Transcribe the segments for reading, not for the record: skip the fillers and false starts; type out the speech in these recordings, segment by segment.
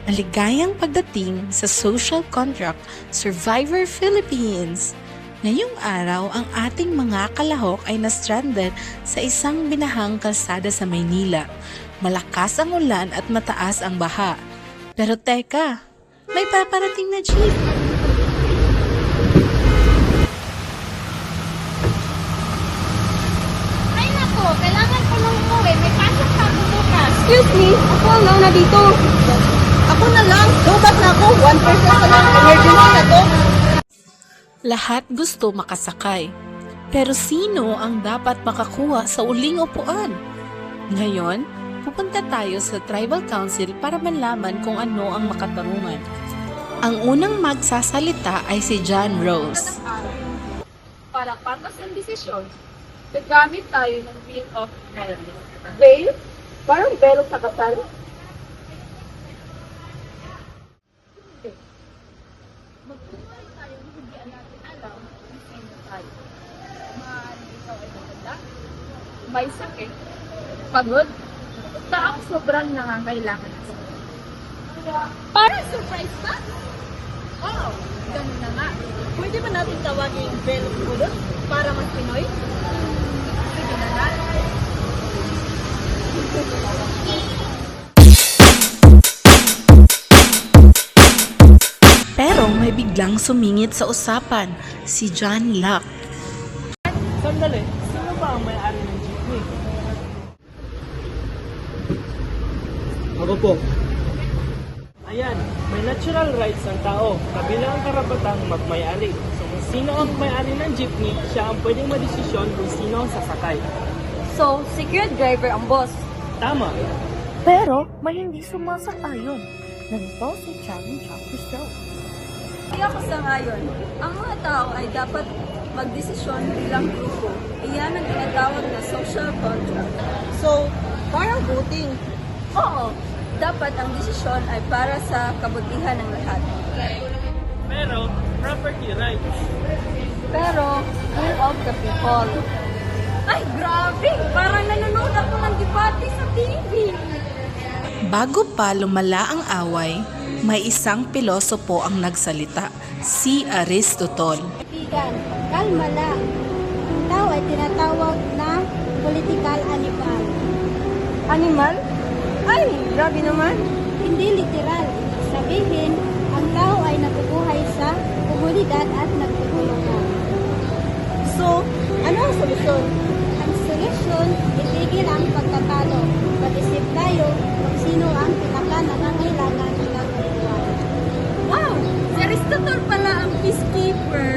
Maligayang pagdating sa Social Contract Survivor Philippines! Ngayong araw, ang ating mga kalahok ay na-stranded sa isang binahang kalsada sa Maynila. Malakas ang ulan at mataas ang baha. Pero teka, may paparating na jeep! Ay nako, kailangan ko nang umuwi. May pasok pa ako bukas. Excuse me, ako ang nauna dito. Ako na lang. Lubat na ako. 1% na lang. Emergency na to. Lahat gusto makasakay. Pero sino ang dapat makakuha sa uling upuan? Ngayon, pupunta tayo sa Tribal Council para malaman kung ano ang makatarungan. Ang unang magsasalita ay si John Rose. Para patas ng desisyon, gagamit tayo ng Bill of Rights. Bail? Parang bail sa kasal? Magtutuloy tayo na hindi natin alam kung sino tayo. Maaaring ikaw ay maganda, may sakit, pagod, taong sobrang nangangailangan ng sakit. Para surprise ka? Oo, ganun na nga. Pwede ba natin tawagin yung Bell of Budot para mas Pinoy? Sige na nga. Pero may biglang sumingit sa usapan, si John Locke. Sandali, sino ba ang may-ari ng jeepney? Ako po. Ayan, may natural rights ang tao, kabilang ang karapatang magmay-ari. So kung sino ang may-ari ng jeepney, siya ang pwedeng madesisyon kung sino ang sasakay. So, secured driver ang boss. Tama. Pero may hindi sumasang-ayon. Ganito si Charlie Chappelle. Kaya ako sa ngayon, ang mga tao ay dapat magdesisyon bilang grupo. Iyan ang tinatawag na social contract. So, parang voting. Oo, dapat ang desisyon ay para sa kabutihan ng lahat. Pero, property rights. Pero, will of the people. Ay, grabe! Parang nanonood ako ng debate sa TV. Bago pa lumala ang away, may isang pilosopo ang nagsalita, si Aristotle. Kaibigan, kalma lang. Ang tao ay tinatawag na political animal. Animal? Ay, grabe naman. Hindi literal. Ibig sabihin, ang tao ay nabubuhay sa komunidad at nagtutulungan. So, ano ang solusyon? Ang solusyon, itigil ang pagtatalo. Mag-isip tayo kung sino ang pinaka-nangangailangan ng buwan. Wow! Si Aristotle pala ang peacekeeper.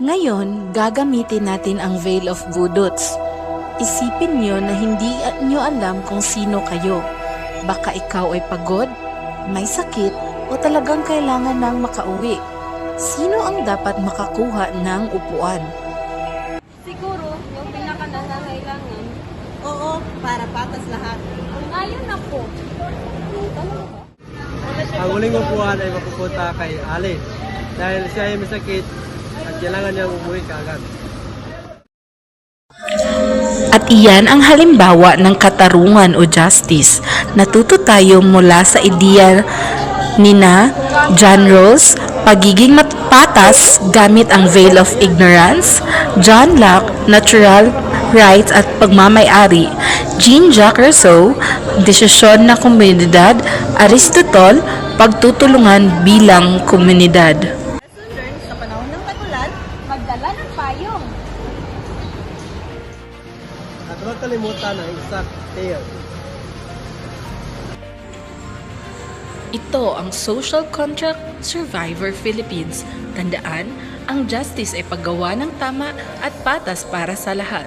Ngayon, gagamitin natin ang Veil of Vudots. Isipin nyo na hindi nyo alam kung sino kayo. Baka ikaw ay pagod, may sakit, o talagang kailangan ng makauwi. Sino ang dapat makakuha ng upuan? Siguro, yung pinaka-nangangailangan. Oo, para patas lahat. Ayun na po. Ang huling upuan ay mapupunta kay Ali dahil siya ay masakit at kailangan niyang umuwi kaagad. At iyan ang halimbawa ng katarungan o justice. Natuto tayo mula sa ideya nina John Rawls, pagiging patas gamit ang veil of ignorance, John Locke, natural rights at pagmamay-ari, Jean-Jacques Rousseau, desisyon na komunidad, Aristotle, pagtutulungan bilang komunidad. Lesson learned sa panahon ng tag-ulan, magdala ng payong. At huwag kalimutan ang exact tail. Ito ang Social Contract Survivor Philippines. Tandaan, ang justice ay paggawa ng tama at patas para sa lahat.